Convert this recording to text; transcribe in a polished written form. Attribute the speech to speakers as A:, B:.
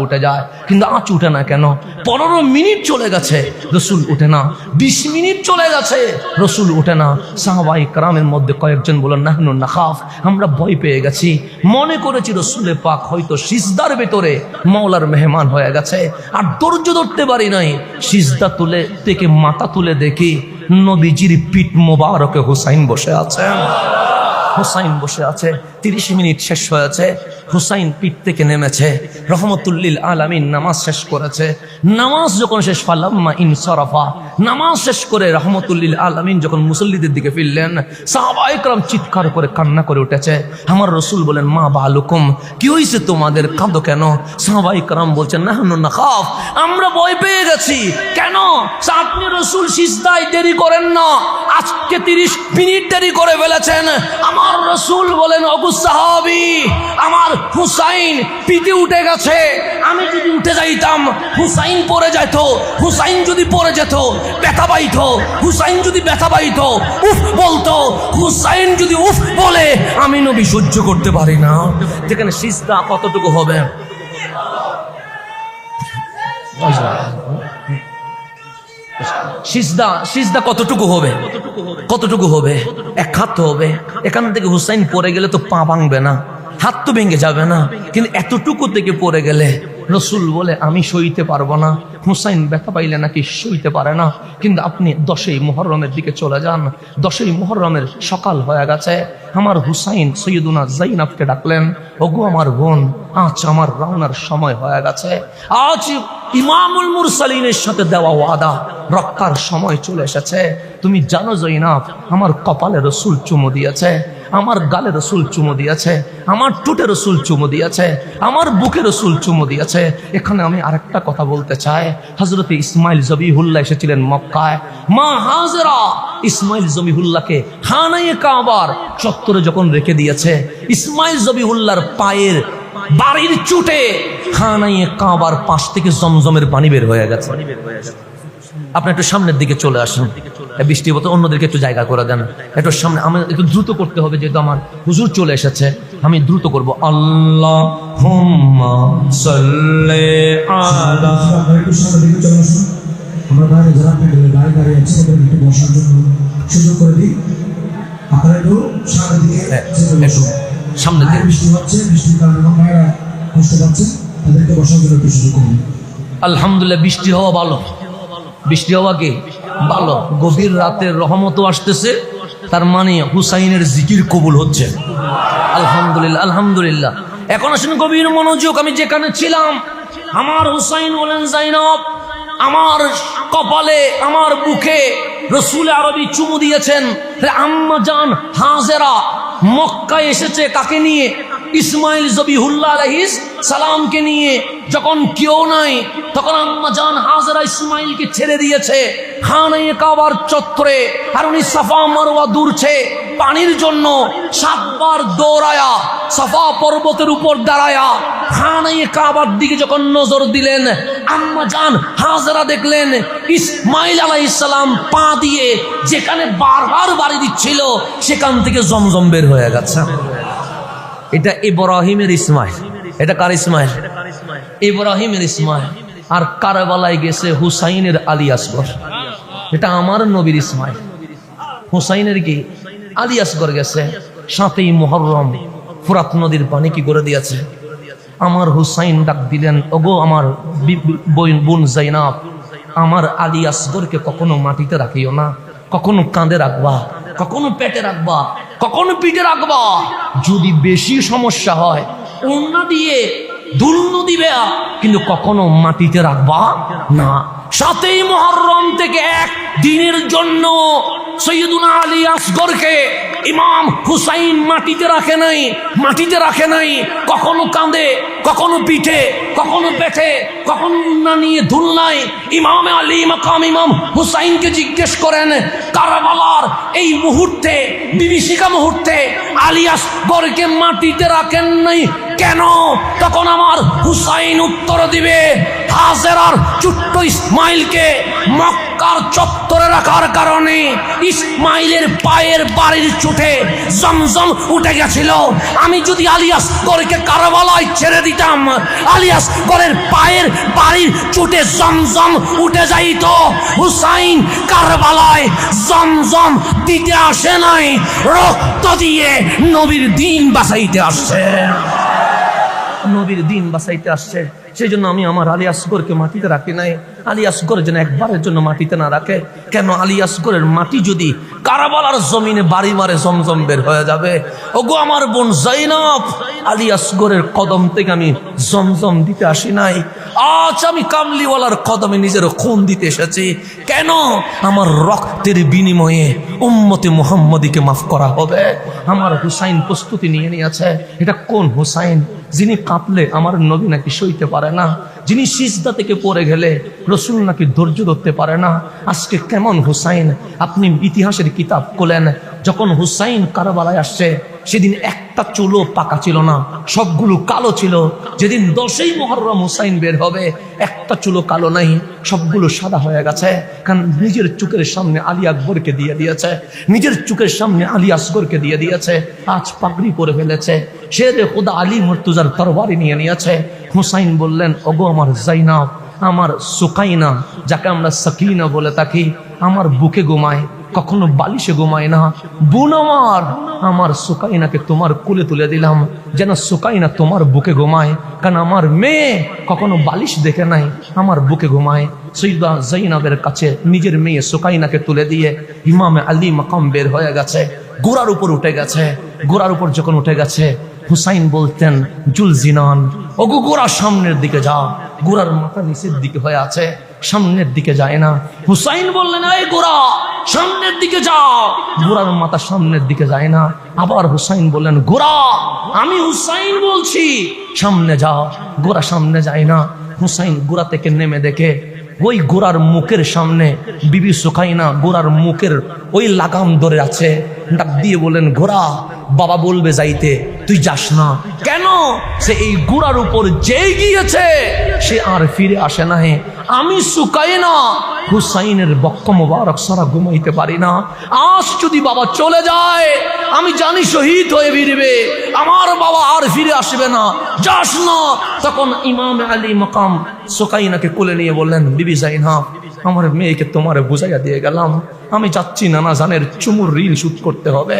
A: উঠে যায়, কিন্তু আঁচ উঠে না কেন? 15 মিনিট চলে গেছে, রসুল উঠে না। 20 মিনিট চলে গেছে, রসুল উঠে না। সাহাবায়ে কেরামের মধ্যে কয়েকজন বলেন, নাহনু নাখাফ, আমরা ভয় পেয়ে গেছি, মনে করেছি রসুলের পাক হয়তো সিজদার ভেতরে মাওলার মেহমান হয়ে গেছে, আর ধৈর্য ধরতে পারি নাই। সিজদা তুলে থেকে মাথা তুলে দেখি নবীজির পিঠ মোবারকে হুসাইন বসে আছে। হুসাইন বসে আছে। 30 মিনিট শেষ হয়েছে, হুসাইন পিঠ থেকে নেমেছে, রহমতুল্লিল আলামিন নামাজ শেষ করেছে। নামাজ যখন শেষ, ফালাম্মা ইনসারাফা, নামাজ শেষ করে রহমতুল্লিল আলামিন যখন মুসল্লিদের দিকে ফিরলেন, সাহাবায়ে কেরাম চিৎকার করে কান্না করে উঠেছে। আমার রসুল বলেন, মা বালুকুম, কি হয়েছে তোমাদের, কাঁদো কেন? সাহাবায়ে কেরাম বলছেন, নাহনু নাখাফ, আমরা ভয় পেয়ে গেছি। কেন? আপনি রসুল সিজদায় দেরি করেন না, আজকে 30 মিনিট দেরি করে ফেলেছেন। আমার রসুল বলেন, ওগো সাহাবী, আমার হুসাইন পিঠে উঠে গেছে, আমি যদি উঠে যাইতাম হুসাইন পড়ে যেত, হুসাইন যদি পড়ে যেত ব্যথা পাইত, হুসাইন যদি ব্যথা পাইত উফ বলতো, হুসাইন যদি উফ বলে আমি নবী সহ্য করতে পারি না। যেখানে সিজদা কতটুকু হবে? সিজদা কতটুকু হবে? কতটুকু হবে? এক হাত হবে। এখান থেকে হুসাইন পড়ে গেলে তো পা ভাঙবে না, হাত তো ভেঙে যাবে না, কিন্তু এতটুকু থেকে পড়ে গেলে রসুল বলে আমি সইতে পারবো না। হুসাইন ব্যথা পাইলে নাকি সইতে পারে না। কিন্তু আপনি 10ই মুহররমের দিকে চলে যান। 10ই মুহররমের সকাল হয়ে গেছে। আমার হুসাইন সৈয়দুনা জাইনাবকে ডাকলেন, ওগো আমার বোন, আজ আমার রওনার সময় হয়ে গেছে। আজ ইমামুল মুরসালিনের সাথে দেওয়া ওয়াদা রক্ষার সময় চলে এসেছে। তুমি জানো জৈনাব, আমার কপালে রসুল চুমু দিয়েছে, আমার গালে রসুল চুমু দিয়েছে, আমার টুটে রসুল চুমু দিয়েছে, আমার বুকে রসুল চুমু দিয়েছে। এখানে আমি আরেকটা কথা বলতে চাই। হযরত ইসমাইল জবিহুল্লাহ এসেছিলেন মক্কায়। মা হাজেরা ইসমাইল জবিহুল্লাহকে খানায়ে কাবার চত্বরে যখন রেখে দিয়েছে, ইসমাইল জবিহুল্লাহর পায়ের বাড়ির চুটে খানায়ে কাবার পাশ থেকে জমজমের পানি বের হয়ে গেছে। আপনি একটু সামনের দিকে চলে আসুন, বৃষ্টি মতো অন্যদেরকে একটু জায়গা করে দেন। একটু সামনে, আমি একটু দ্রুত করতে হবে যেহেতু আমার হুজুর চলে এসেছে, আমি দ্রুত করব। আল্লাহুম্মা সাল্লি আলা,
B: আমরা বাইরে যারা প্যান্ডেলের বাইরে দাঁড়িয়ে আছে ওদের একটু বসার জন্য সুযোগ করে দিই। আপনারা একটু সামনের দিকে
A: সামনের দিকে।
B: বৃষ্টি হচ্ছে, বৃষ্টির কারণে ভাইরা কষ্ট পাচ্ছে, তাদেরকে বসার জন্য একটু সুযোগ করুন।
A: আলহামদুলিল্লাহ, বৃষ্টি হওয়া ভালো, বৃষ্টি হওয়া কি ভালো। গভীর রাতের রহমতও আসতেছে, তার মানে হুসাইনের জিকির কবুল হচ্ছে। আলহামদুলিল্লাহ, আলহামদুলিল্লাহ। এখন আসেন গভীর মনোযোগ। আমি যেখানে ছিলাম, আমার হুসাইন বলেন, জাইনব আমার কপালে, আমার বুকে রসুল আরবি চুমু দিয়েছেন। আম্মা জান হাজেরা মক্কায় এসেছে কাকে নিয়ে? ইসমাইল জবিহুল্লাহ আলাইহিস সালামকে নিয়ে। যখন কেউ নাই, তখন আম্মা জান হাজেরা ইসমাইলকে ছেড়ে দিয়েছে খানায়ে কাবার চত্বরে। আর উনি সাফা মারওয়া দৌড়ছে পানির জন্য। 7 বার দৌড়ায়া সাফা পর্বতের উপর দাঁড়ায়া খানায়ে কাবার দিকে যখন নজর দিলেন, আম্মা জান হাজেরা দেখলেন ইসমাইল আলাইহিস সালাম পা দিয়ে যেখানে বারবার বাড়ি দিচ্ছিল সেখান থেকে জমজম বের হয়ে গেছে। এটা ইব্রাহিমের ইসমাইল। এটা কার ইসমাইল? ইব্রাহিমের ইসমাইল। আর কারবালায় গেছে হুসাইনের আলী আসগর। এটা আমার নবীর ইসমাইল। হুসাইনের কি আলী আসগর গেছে। 7ই মুহররম ফুরাত নদীর পানি কি করে দিয়েছে। আমার হুসাইন ডাক দিলেন, ওগো আমার বোন জাইনাব, আমার আলী আসগরকে কখনো মাটিতে রাখিও না, কখনো কাঁধে রাখবা, কখনো পেটে রাখবা, কখনো পিঠে রাখবা। যদি বেশি সমস্যা হয় ওড়না দিয়ে দুলনো দিবে, কিন্তু কখনো মাটিতে রাখবা না। 7ই মুহররম থেকে 1 দিনের জন্য সৈয়দুনা আলী আসগরকে ইমাম হুসাইন মাটিতে রাখে নাই, মাটিতে রাখে নাই। কখনো কাঁধে, কখনো পিঠে, কখনো পেটে, কখনো উন্না নিয়ে দুলনায়। ইমাম আলী মাকাম ইমাম হুসাইনকে জিজ্ঞেস করেন, কারবালার এই মুহূর্তে, বিভীষিকা মুহূর্তে আলী আসগরকে মাটিতে রাখেন নাই কেন? তখন আমার হুসাইন উত্তর দিবে, হাজেরার ছোট্ট ইসমাইলকে মক্কার চত্বরে রাখার কারণে ইসমাইলের পায়ের বাড়ির চোটে জমজম উঠে গেছিল। আমি যদি আলী আসগরকে কারবালায় ছেড়ে দিই যাইতাম, আলী আসগরের পায়ের বাড়ির চোটে জমজম উঠে যাইত। হুসাইন কারবালায় জমজম দিতে আসে নাই, রক্ত দিয়ে নবীর দিন বাঁচাইতে আসছে, নবীর দিন বাঁচাইতে আসছে। সেই জন্য আমি আমার আলী আসগরকে মাটিতে রাখি নাই। আলী আসগর যেন একবারের জন্য মাটিতে না রাখে। কেন? আলী আসগরের মাটি যদি কারবালার জমিনে বাড়ি মারে জমজম বের হয়ে যাবে। ওগো আমার বোন যায়নাব, আলী আসগরের কদম থেকে আমি জমজম দিতে আসি নাই, আজ আমি কামলিওয়ালার কদমে নিজের খুন দিতে এসেছি। কেন? আমার রক্তের বিনিময়ে উম্মতে মুহাম্মদীকে মাফ করা হবে। আমার হুসাইন প্রস্তুতি নিয়ে নিয়েছে। এটা কোন হুসাইন? যিনি কাঁপলে আমার নবী নাকি সইতে পারে না, যিনি সিজদা থেকে পড়ে গেলে রসুল নাকি ধৈর্য ধরতে পারে না। আজকে কেমন হুসাইন? আপনি ইতিহাসের কিতাব খোলেন, যখন হুসাইন কারবালায় আসছে সেদিন একটা চুলও পাকা ছিল না, সবগুলো কালো ছিল। যেদিন 10ই মুহররম হুসাইন বের হবে, একটা চুলো কালো নাই, সবগুলো সাদা হয়ে গেছে। কারণ নিজের চোখের সামনে আলী আকবরকে দিয়ে দিয়েছে, নিজের চোখের সামনে আলী আসগরকে দিয়ে দিয়েছে। আজ পাগড়ি পরে ফেলেছে, শেরে খুদা আলী মুর্তজার তরবারি নিয়ে নিয়েছে। হুসাইন বললেন, ওগো আমার যায়নাব, আমার সুকাইনা, যাকে আমরা সাকিনা বলে থাকি, আমার বুকে ঘুমায়, কখনো বালিশে ঘুমায় না। বোন আমার সুকাইনাকে তোমার কোলে তুলে দিলাম যেন সুকাইনা তোমার বুকে ঘুমায়। কারণ আমার মেয়ে কখনো বালিশ দেখে নাই, আমার বুকে ঘুমায়। সৈয়দা যায়নাবের কাছে নিজের মেয়ে সুকাইনাকে তুলে দিয়ে ইমামে আলী মাকাম বের হয়ে গেছে, গোড়ার উপর উঠে গেছে। গোড়ার উপর যখন উঠে গেছে, হুসাইন বলতেন, জুলজিনান, ওগো গোড়া সামনের দিকে যাও। গোড়ার মাথা নিচের দিকে হয়ে আছে, সামনের দিকে যায় না। হুসাইন বললেন, এই গোড়া সামনের দিকে যাও। গোড়ার মাথা সামনের দিকে যায় না। আবার হুসাইন বললেন, গোড়া, আমি হুসাইন বলছি, সামনে যাও। গোড়া সামনে যায় না। হুসাইন গোড়া থেকে নেমে দেখে ওই গোড়ার মুখের সামনে বিবি সুকাইনা গোড়ার মুখের ওই লাগাম ধরে আছে। ডাক দিয়ে বলেন, গোড়া, বাবা বলবে যাইতে, তুই যাস না। কেন? সে এই গোড়ার উপর যেই গিয়েছে সে আর ফিরে আসে না। আমি সুকাইনা হুসাইনের বক্ষ মোবারক সারা ঘুমাইতে পারি না। আজ যদি বাবা চলে যায়, আমি জানি শহীদ হয়ে ফিরবে, আমার বাবা আর ফিরে আসবে না, যাস না। তখন ইমাম আলী মাকাম সুকাইনাকে কোলে নিয়ে বললেন, বিবি যায়নাব, আমার মেয়েকে তোমার বুঝাইয়া দিয়ে গেলাম, আমি যাচ্ছি নানা জানের চুমুর ঋণ শোধ করতে হবে।